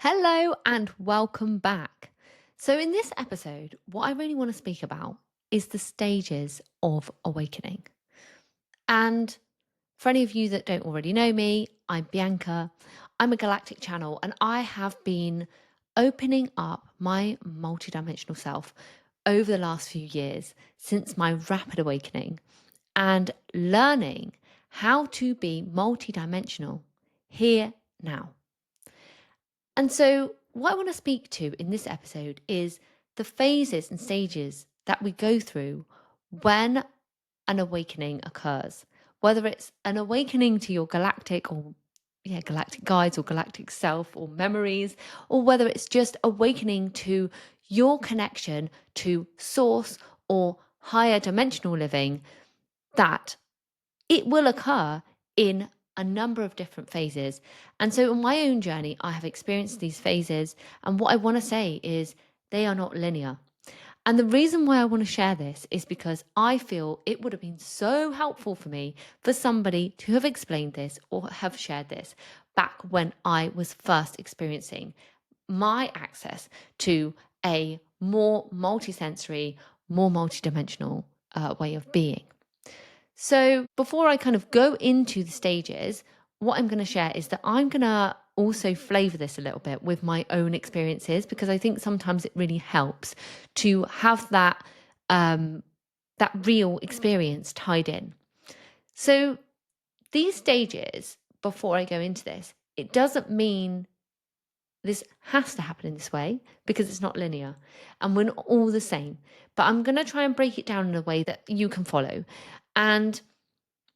Hello and welcome back. So, in this episode, what I really want to speak about is the stages of awakening. And for any of you that don't already know me, I'm Bianca. I'm a galactic channel, and I have been opening up my multidimensional self over the last few years since my rapid awakening and learning how to be multidimensional here now. And so, what I want to speak to in this episode is the phases and stages that we go through when an awakening occurs, whether it's an awakening to your galactic guides or galactic self or memories, or whether it's just awakening to your connection to source or higher dimensional living, that it will occur in a number of different phases. And so, on my own journey, I have experienced these phases. And what I want to say is they are not linear. And the reason why I want to share this is because I feel it would have been so helpful for me for somebody to have explained this or have shared this back when I was first experiencing my access to a more multisensory, more multidimensional way of being. So before I kind of go into the stages, what I'm going to share is that I'm going to also flavor this a little bit with my own experiences, because I think sometimes it really helps to have that real experience tied in. So these stages, before I go into this, it doesn't mean this has to happen in this way, because it's not linear and we're not all the same. But I'm going to try and break it down in a way that you can follow. And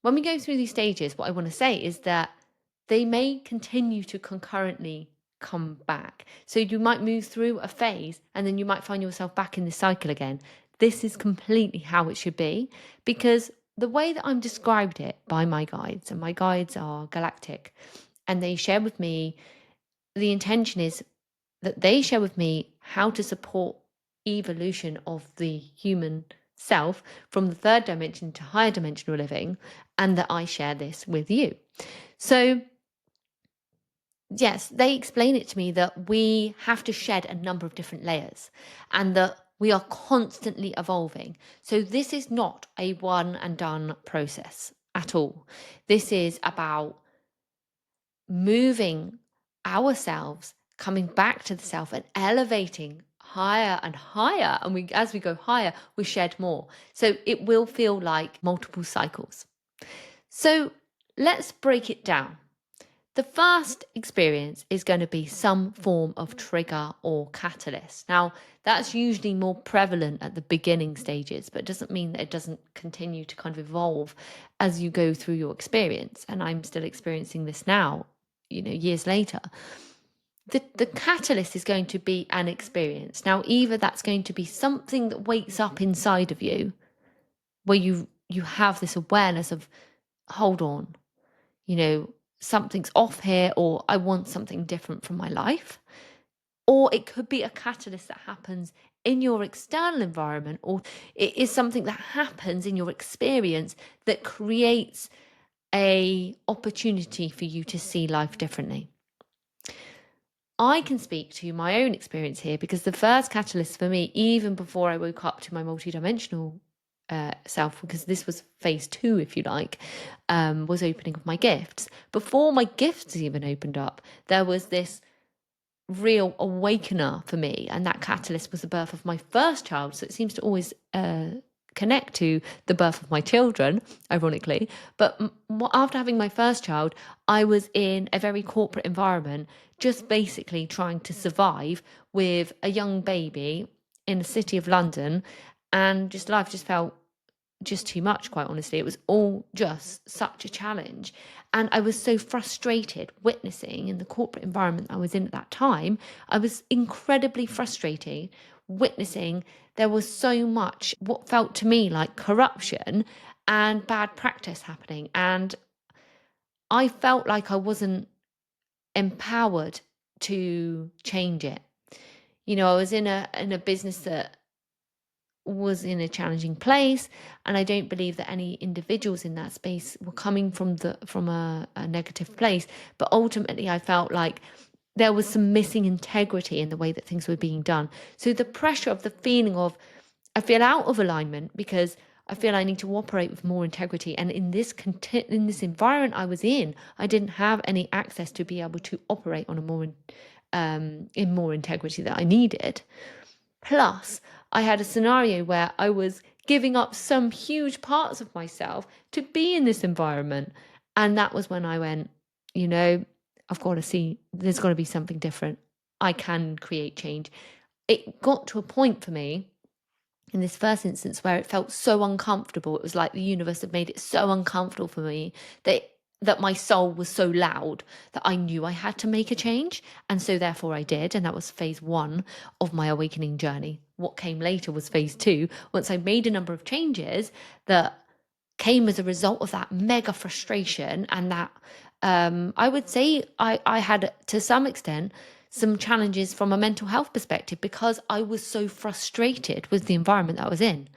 when we go through these stages, what I want to say is that they may continue to concurrently come back. So you might move through a phase and then you might find yourself back in this cycle again. This is completely how it should be, because the way that I'm described it by my guides, and my guides are galactic, and they share with me, the intention is that they share with me how to support evolution of the human self from the third dimension to higher dimensional living, and that I share this with you. So, yes, they explain it to me that we have to shed a number of different layers and that we are constantly evolving. So, this is not a one and done process at all. This is about moving ourselves, coming back to the self and elevating higher and higher. And as we go higher, we shed more. So it will feel like multiple cycles. So let's break it down. The first experience is going to be some form of trigger or catalyst. Now, that's usually more prevalent at the beginning stages, but it doesn't mean that it doesn't continue to kind of evolve as you go through your experience. And I'm still experiencing this now, years later. The catalyst is going to be an experience. Now, either that's going to be something that wakes up inside of you, where you have this awareness of, hold on, something's off here, or I want something different from my life. Or it could be a catalyst that happens in your external environment, or it is something that happens in your experience that creates a opportunity for you to see life differently. I can speak to my own experience here, because the first catalyst for me, even before I woke up to my multidimensional self, because this was phase 2, if you like, was opening of my gifts. Before my gifts even opened up, there was this real awakener for me, and that catalyst was the birth of my first child. So it seems to always connect to the birth of my children, ironically. But after having my first child, I was in a very corporate environment, just basically trying to survive with a young baby in the city of London, and just life just felt just too much, quite honestly. It was all just such a challenge. And I was so frustrated witnessing in the corporate environment I was in at that time. I was incredibly frustrated witnessing there was so much what felt to me like corruption and bad practice happening. And I felt like I wasn't empowered to change it. I was in a business that was in a challenging place, and I don't believe that any individuals in that space were coming from a negative place. But ultimately I felt like there was some missing integrity in the way that things were being done. So the pressure of the feeling of, I feel out of alignment because I feel I need to operate with more integrity. And in this environment I was in, I didn't have any access to be able to operate on a more in more integrity that I needed. Plus, I had a scenario where I was giving up some huge parts of myself to be in this environment. And that was when I went, I've got to see, there's got to be something different. I can create change. It got to a point for me in this first instance where it felt so uncomfortable. It was like the universe had made it so uncomfortable for me that my soul was so loud that I knew I had to make a change. And so therefore I did. And that was phase 1 of my awakening journey. What came later was phase 2. Once I made a number of changes that came as a result of that mega frustration and that I would say I had, to some extent, some challenges from a mental health perspective because I was so frustrated with the environment that I was in.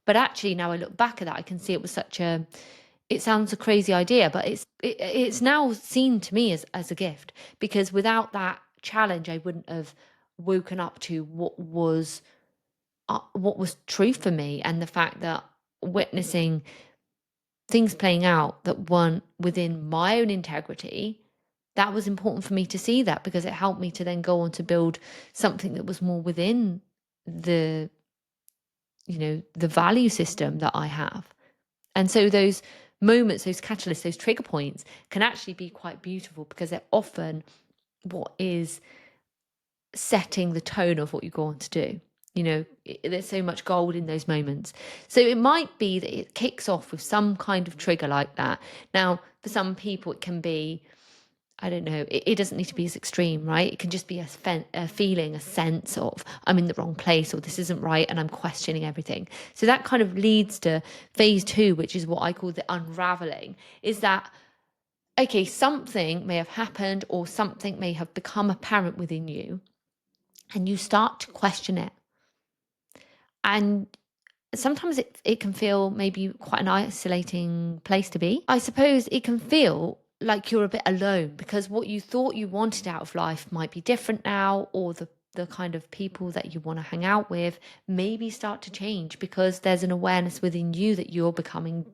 But actually, now I look back at that, I can see it was it sounds a crazy idea, but it's now seen to me as a gift, because without that challenge, I wouldn't have woken up to what was true for me, and the fact that witnessing things playing out that weren't within my own integrity, that was important for me to see that, because it helped me to then go on to build something that was more within the the value system that I have. And so those moments, those catalysts, those trigger points can actually be quite beautiful, because they're often what is setting the tone of what you go on to do. There's so much gold in those moments. So it might be that it kicks off with some kind of trigger like that. Now, for some people, it can be, I don't know, it doesn't need to be as extreme, right? It can just be a feeling, a sense of, I'm in the wrong place, or this isn't right, and I'm questioning everything. So that kind of leads to phase 2, which is what I call the unraveling, is that, okay, something may have happened or something may have become apparent within you, and you start to question it. And sometimes it can feel maybe quite an isolating place to be. I suppose it can feel like you're a bit alone, because what you thought you wanted out of life might be different now, or the kind of people that you want to hang out with maybe start to change, because there's an awareness within you that you're becoming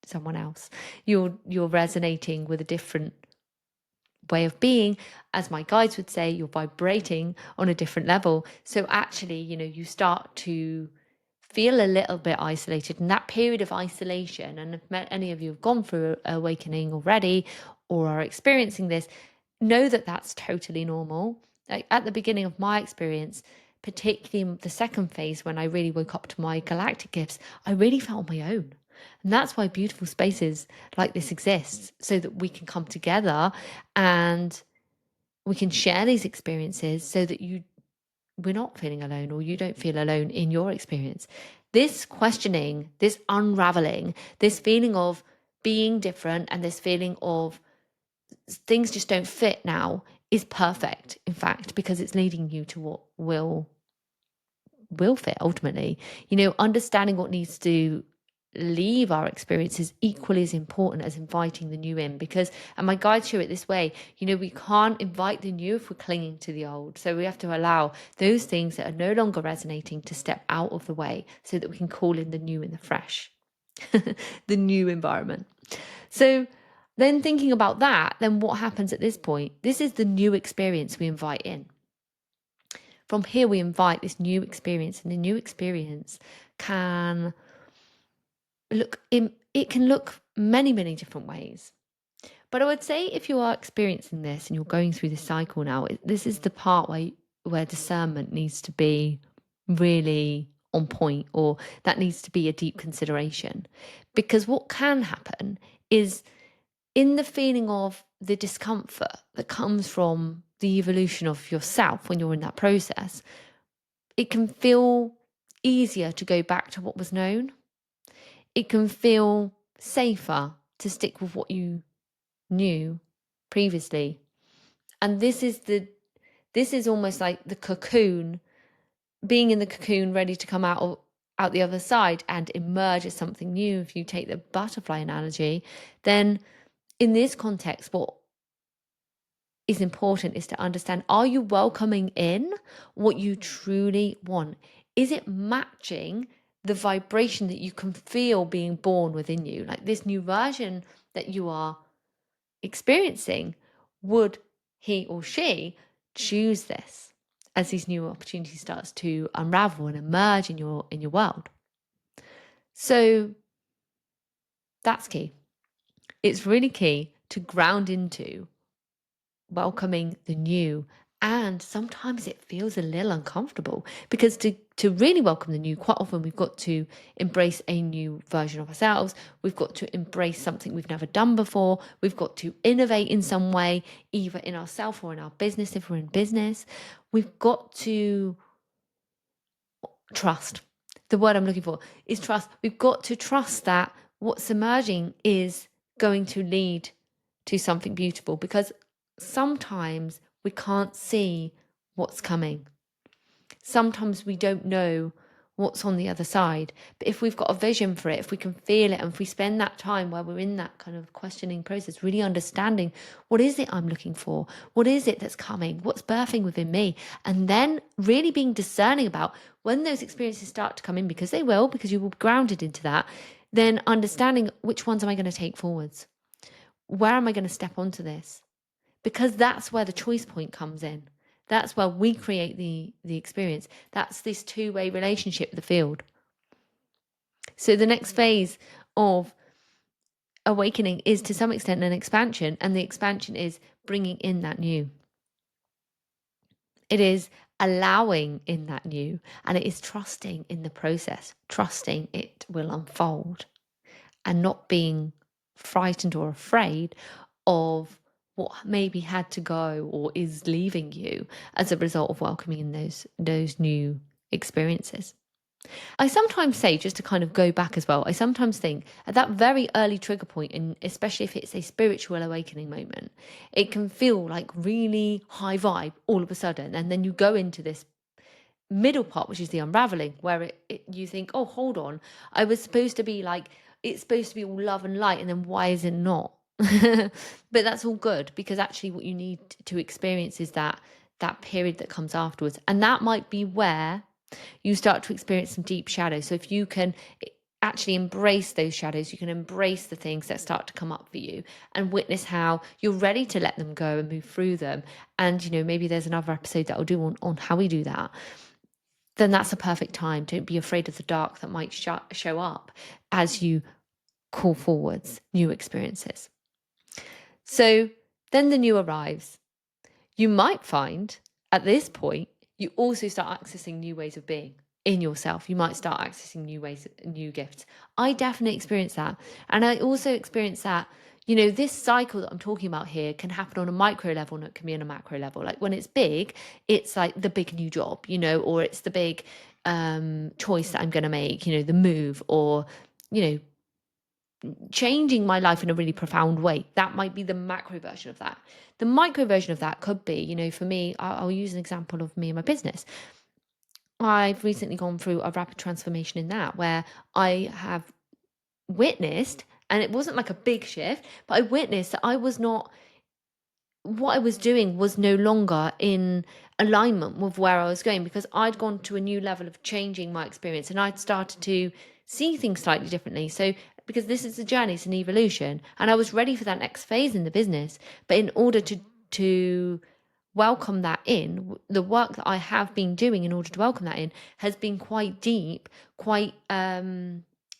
someone else. You're resonating with a different way of being. As my guides would say, you're vibrating on a different level. So actually, you start to feel a little bit isolated. And that period of isolation, and if any of you have gone through awakening already or are experiencing this, know that that's totally normal. Like at the beginning of my experience, particularly the second phase, when I really woke up to my galactic gifts, I really felt on my own. And that's why beautiful spaces like this exist, so that we can come together and we can share these experiences, so that we're not feeling alone, or you don't feel alone in your experience. This questioning, this unraveling, this feeling of being different, and this feeling of things just don't fit now is perfect, in fact, because it's leading you to what will fit ultimately. Understanding what needs to leave our experience is equally as important as inviting the new in, because, and my guides show it this way, we can't invite the new if we're clinging to the old. So we have to allow those things that are no longer resonating to step out of the way, so that we can call in the new and the fresh, the new environment. So then thinking about that, then what happens at this point? This is the new experience we invite in. From here, we invite this new experience, and the new experience can it can look many, many different ways. But I would say, if you are experiencing this and you're going through this cycle now, this is the part where discernment needs to be really on point, or that needs to be a deep consideration. Because what can happen is, in the feeling of the discomfort that comes from the evolution of yourself when you're in that process, it can feel easier to go back to what was known. It can feel safer to stick with what you knew previously. And this is almost like the cocoon, being in the cocoon ready to come out the other side and emerge as something new. If you take the butterfly analogy, then in this context, what is important is to understand, are you welcoming in what you truly want? Is it matching the vibration that you can feel being born within you? Like this new version that you are experiencing, would he or she choose this as these new opportunities starts to unravel and emerge in your world? So that's key. It's really key to ground into welcoming the new. And sometimes it feels a little uncomfortable because to really welcome the new, quite often we've got to embrace a new version of ourselves. We've got to embrace something we've never done before. We've got to innovate in some way, either in ourselves or in our business, if we're in business. We've got to trust. The word I'm looking for is trust. We've got to trust that what's emerging is going to lead to something beautiful, because sometimes we can't see what's coming. Sometimes we don't know what's on the other side. But if we've got a vision for it, if we can feel it, and if we spend that time where we're in that kind of questioning process, really understanding, what is it I'm looking for? What is it that's coming? What's birthing within me? And then really being discerning about when those experiences start to come in, because they will, because you will be grounded into that, then understanding which ones am I going to take forwards? Where am I going to step onto this? Because that's where the choice point comes in. That's where we create the experience. That's this two-way relationship with the field. So the next phase of awakening is to some extent an expansion, and the expansion is bringing in that new. It is allowing in that new, and it is trusting in the process, trusting it will unfold, and not being frightened or afraid of what maybe had to go or is leaving you as a result of welcoming in those new experiences. I sometimes say, just to kind of go back as well, I sometimes think at that very early trigger point, and especially if it's a spiritual awakening moment, it can feel like really high vibe all of a sudden. And then you go into this middle part, which is the unraveling, where you think, oh, hold on, I was supposed to be like, it's supposed to be all love and light, and then why is it not? But that's all good, because actually what you need to experience is that period that comes afterwards, and that might be where you start to experience some deep shadows. So if you can actually embrace those shadows, you can embrace the things that start to come up for you and witness how you're ready to let them go and move through them. And maybe there's another episode that I'll do on how we do that. Then that's a perfect time. Don't be afraid of the dark that might show up as you call forwards new experiences. So then the new arrives. You might find at this point, you also start accessing new ways of being in yourself. You might start accessing new ways, new gifts. I definitely experienced that. And I also experienced that, this cycle that I'm talking about here can happen on a micro level, and it can be on a macro level. Like when it's big, it's like the big new job, or it's the big choice that I'm going to make, the move, or, changing my life in a really profound way. That might be the macro version of that. The micro version of that could be, for me, I'll use an example of me and my business. I've recently gone through a rapid transformation in that, where I have witnessed, and it wasn't like a big shift, but I witnessed that what I was doing was no longer in alignment with where I was going, because I'd gone to a new level of changing my experience, and I'd started to see things slightly differently. So because this is a journey, it's an evolution, and I was ready for that next phase in the business. But in order to welcome that in, the work that I have been doing in order to welcome that in has been quite deep, quite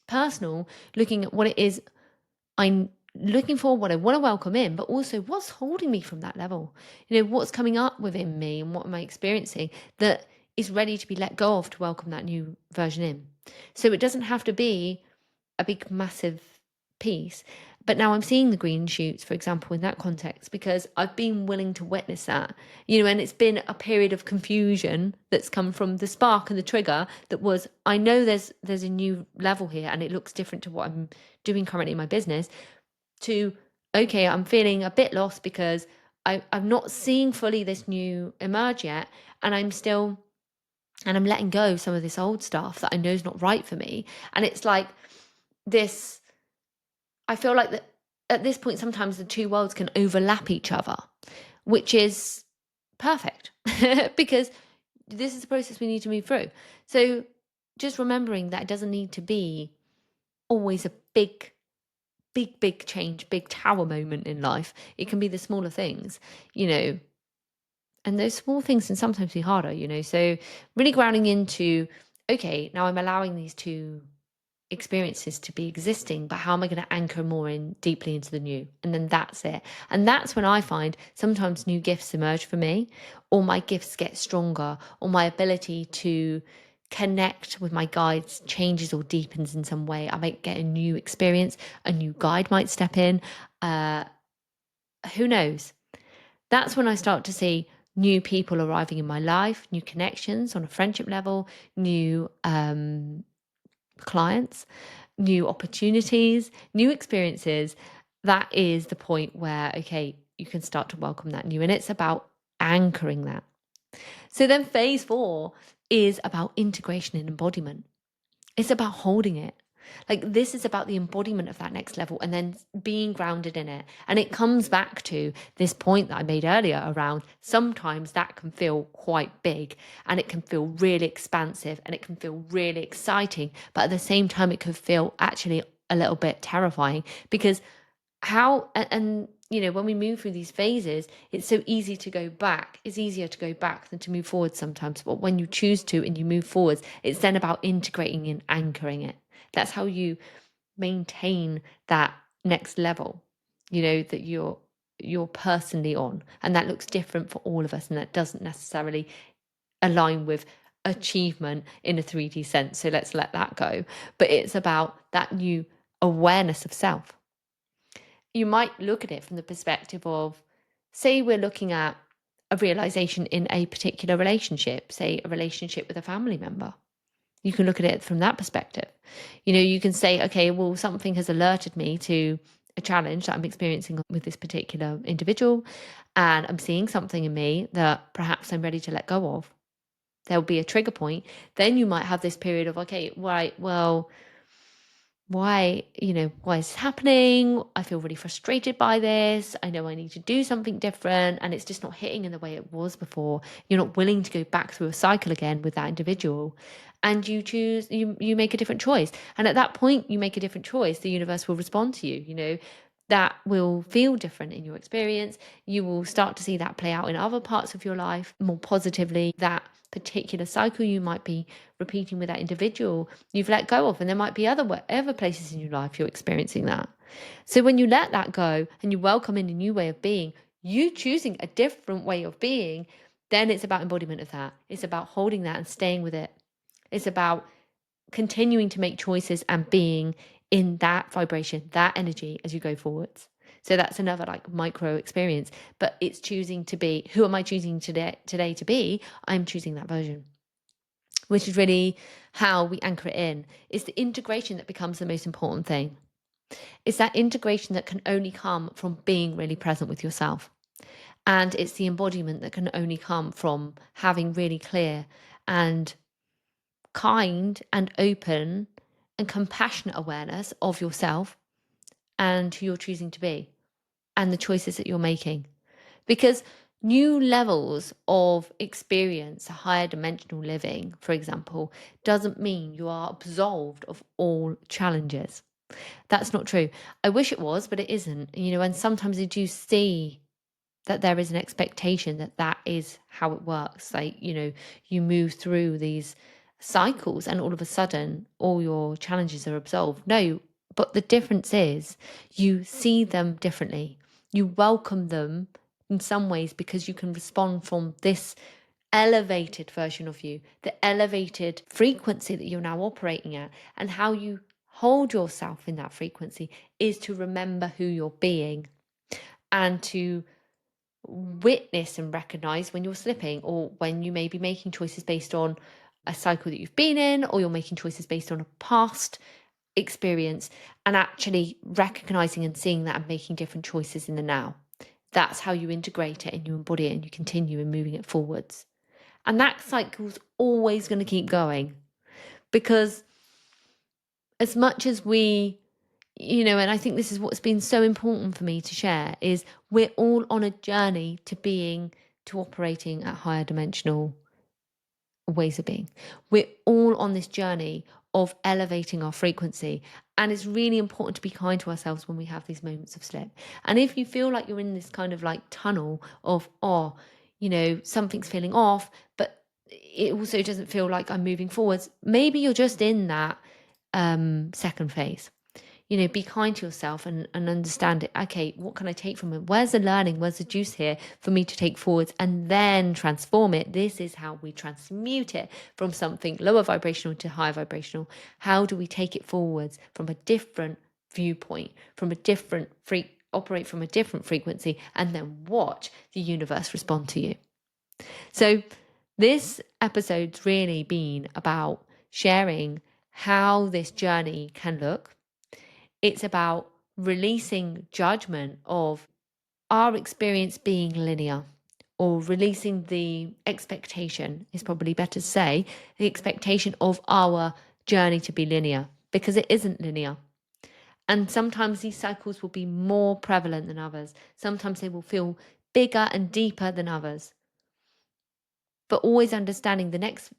personal, looking at what it is I'm looking for, what I want to welcome in, but also what's holding me from that level. What's coming up within me and what am I experiencing that is ready to be let go of to welcome that new version in. So it doesn't have to be a big, massive piece. But now I'm seeing the green shoots, for example, in that context, because I've been willing to witness that, and it's been a period of confusion that's come from the spark and the trigger that was, I know there's a new level here and it looks different to what I'm doing currently in my business, to, okay, I'm feeling a bit lost because I'm not seeing fully this new emerge yet. And I'm letting go some of this old stuff that I know is not right for me. And it's like this, I feel like that at this point, sometimes the two worlds can overlap each other, which is perfect because this is the process we need to move through. So just remembering that it doesn't need to be always a big change, big tower moment in life. It can be the smaller things, and those small things can sometimes be harder. So really grounding into, okay, now I'm allowing these two experiences to be existing, but how am I going to anchor more in deeply into the new? And then that's it. And that's when I find sometimes new gifts emerge for me, or my gifts get stronger, or my ability to connect with my guides changes or deepens in some way. I might get a new experience, a new guide might step in. Who knows? That's when I start to see new people arriving in my life, new connections on a friendship level, new clients, new opportunities, new experiences. That is the point where, okay, you can start to welcome that new. And it's about anchoring that. So then phase 4 is about integration and embodiment. It's about holding it. Like, this is about the embodiment of that next level and then being grounded in it. And it comes back to this point that I made earlier around sometimes that can feel quite big and it can feel really expansive and it can feel really exciting. But at the same time, it could feel actually a little bit terrifying because when we move through these phases, it's so easy to go back. It's easier to go back than to move forward sometimes. But when you choose to and you move forwards, it's then about integrating and anchoring it. That's how you maintain that next level, that you're personally on. And that looks different for all of us. And that doesn't necessarily align with achievement in a 3D sense. So let's let that go. But it's about that new awareness of self. You might look at it from the perspective of, say, we're looking at a realization in a particular relationship, say a relationship with a family member. You can look at it from that perspective. You can say, okay, well, something has alerted me to a challenge that I'm experiencing with this particular individual, and I'm seeing something in me that perhaps I'm ready to let go of. There'll be a trigger point. Then you might have this period of, okay, right, well, why is this happening? I feel really frustrated by this. I know I need to do something different, and it's just not hitting in the way it was before. You're not willing to go back through a cycle again with that individual, and you make a different choice. And at that point you make a different choice, the universe will respond to you. That will feel different in your experience. You will start to see that play out in other parts of your life more positively. That particular cycle you might be repeating with that individual, you've let go of, and there might be other places in your life you're experiencing that. So when you let that go and you welcome in a new way of being, you choosing a different way of being, then it's about embodiment of that. It's about holding that and staying with it. It's about continuing to make choices and being in that vibration, that energy as you go forwards. So that's another micro experience, but it's choosing to be, who am I choosing today to be? I'm choosing that version, which is really how we anchor it in. It's the integration that becomes the most important thing. It's that integration that can only come from being really present with yourself. And it's the embodiment that can only come from having really clear and kind and open and compassionate awareness of yourself and who you're choosing to be and the choices that you're making. Because new levels of experience, higher dimensional living, for example, doesn't mean you are absolved of all challenges. That's not true. I wish it was, but it isn't. And sometimes I do see that there is an expectation that that is how it works. You move through these cycles and all of a sudden all your challenges are absolved. No, but the difference is you see them differently. You welcome them in some ways because you can respond from this elevated version of you, the elevated frequency that you're now operating at. And how you hold yourself in that frequency is to remember who you're being and to witness and recognize when you're slipping, or when you may be making choices based on a cycle that you've been in, or you're making choices based on a past experience, and actually recognizing and seeing that and making different choices in the now. That's how you integrate it and you embody it and you continue in moving it forwards. And that cycle's always going to keep going, because as much as we And I think this is what's been so important for me to share, is we're all on a journey to operating at higher dimensional ways of being. We're all on this journey of elevating our frequency. And it's really important to be kind to ourselves when we have these moments of slip. And if you feel like you're in this kind of like tunnel of, something's feeling off, but it also doesn't feel like I'm moving forwards, maybe you're just in that second phase. Be kind to yourself and understand it. Okay, what can I take from it? Where's the learning? Where's the juice here for me to take forwards and then transform it? This is how we transmute it from something lower vibrational to higher vibrational. How do we take it forwards from a different viewpoint, operate from a different frequency, and then watch the universe respond to you? So this episode's really been about sharing how this journey can look. It's about releasing judgment of our experience being linear, or releasing the expectation, is probably better to say, the expectation of our journey to be linear, because it isn't linear. And sometimes these cycles will be more prevalent than others. Sometimes they will feel bigger and deeper than others. But always understanding the next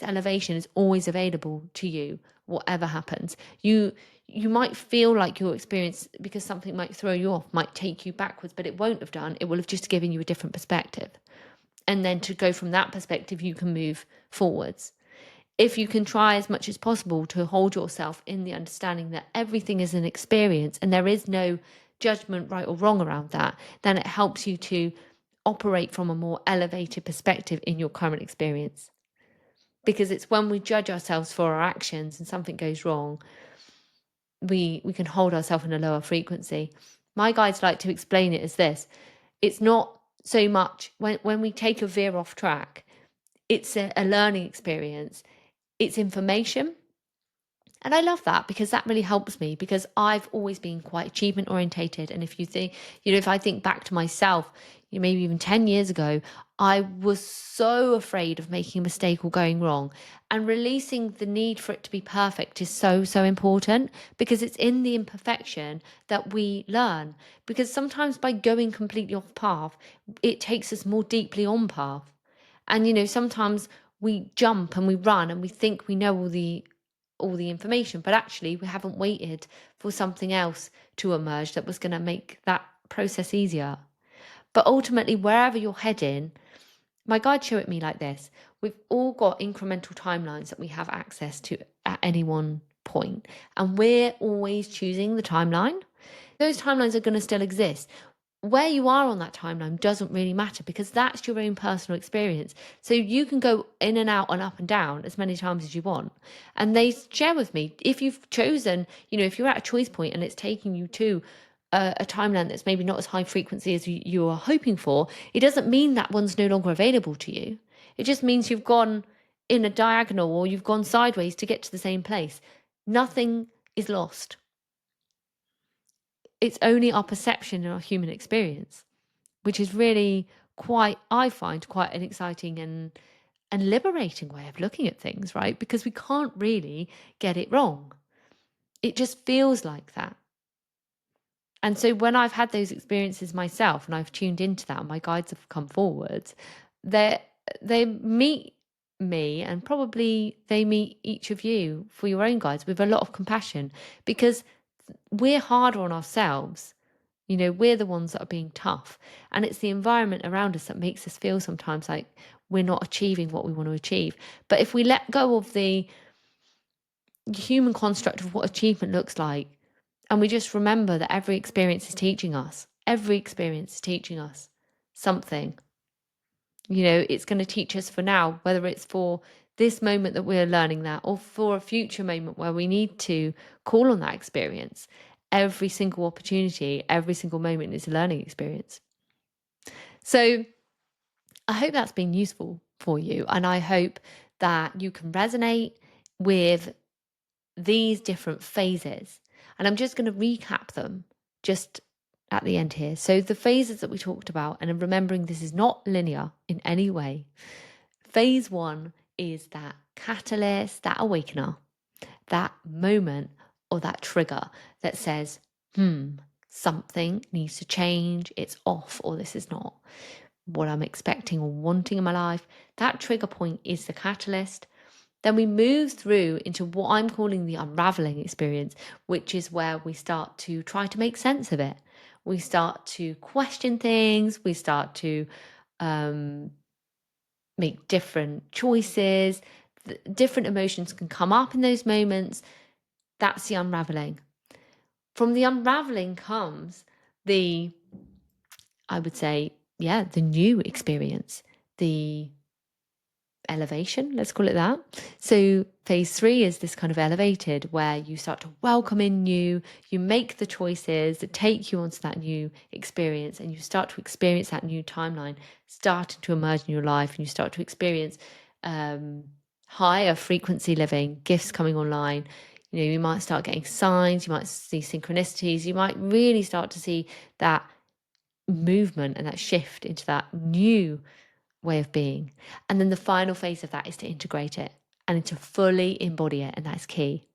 elevation is always available to you, whatever happens. You might feel like your experience, because something might throw you off, might take you backwards, but it won't have done. It will have just given you a different perspective. And then to go from that perspective, you can move forwards. If you can try as much as possible to hold yourself in the understanding that everything is an experience and there is no judgment right or wrong around that, then it helps you to operate from a more elevated perspective in your current experience. Because it's when we judge ourselves for our actions and something goes wrong, we can hold ourselves in a lower frequency. My guides like to explain it as this: it's not so much when we take a veer off track, it's a learning experience, it's information. And I love that, because that really helps me, because I've always been quite achievement orientated. And if you think, if I think back to myself, maybe even 10 years ago, I was so afraid of making a mistake or going wrong. And releasing the need for it to be perfect is so, so important, because it's in the imperfection that we learn. Because sometimes by going completely off path, it takes us more deeply on path. And, sometimes we jump and we run and we think we know all the information, but actually we haven't waited for something else to emerge that was going to make that process easier. But ultimately, wherever you're heading, my guide showed it me like this: we've all got incremental timelines that we have access to at any one point, and we're always choosing the timeline. Those timelines are going to still exist. Where you are on that timeline doesn't really matter, because that's your own personal experience. So you can go in and out and up and down as many times as you want. And they share with me, if you've chosen, if you're at a choice point and it's taking you to a timeline that's maybe not as high frequency as you are hoping for, it doesn't mean that one's no longer available to you. It just means you've gone in a diagonal, or you've gone sideways to get to the same place. Nothing is lost. It's only our perception and our human experience, which is really I find quite an exciting and liberating way of looking at things, right? Because we can't really get it wrong. It just feels like that. And so when I've had those experiences myself and I've tuned into that and my guides have come forward, they meet me, and probably they meet each of you for your own guides with a lot of compassion, because we're harder on ourselves. We're the ones that are being tough. And it's the environment around us that makes us feel sometimes like we're not achieving what we want to achieve. But if we let go of the human construct of what achievement looks like, and we just remember that every experience is teaching us something. It's going to teach us for now, whether it's for this moment that we're learning that, or for a future moment where we need to call on that experience. Every single opportunity, every single moment is a learning experience. So I hope that's been useful for you. And I hope that you can resonate with these different phases. And I'm just going to recap them just at the end here. So the phases that we talked about, and remembering this is not linear in any way. Phase 1 is that catalyst, that awakener, that moment or that trigger that says, something needs to change, it's off, or this is not what I'm expecting or wanting in my life. That trigger point is the catalyst. Then we move through into what I'm calling the unraveling experience, which is where we start to try to make sense of it. We start to question things, we start to make different choices. Different emotions can come up in those moments. That's the unraveling. From the unraveling comes I would say, the new experience, the elevation, let's call it that. So phase 3 is this kind of elevated where you start to welcome in new, you make the choices that take you onto that new experience, and you start to experience that new timeline starting to emerge in your life, and you start to experience higher frequency living, gifts coming online. You might start getting signs, you might see synchronicities, you might really start to see that movement and that shift into that new way of being. And then the final phase of that is to integrate it and to fully embody it. And that's key.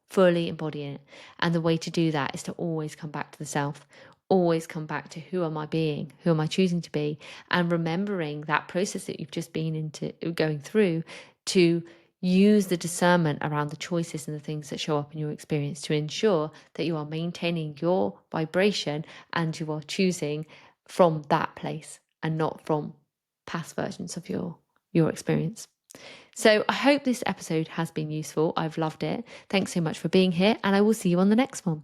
Fully embody it. And the way to do that is to always come back to the self, always come back to who am I being? Who am I choosing to be? And remembering that process that you've just been going through, to use the discernment around the choices and the things that show up in your experience to ensure that you are maintaining your vibration and you are choosing from that place and not from past versions of your experience. So I hope this episode has been useful. I've loved it. Thanks so much for being here, and I will see you on the next one.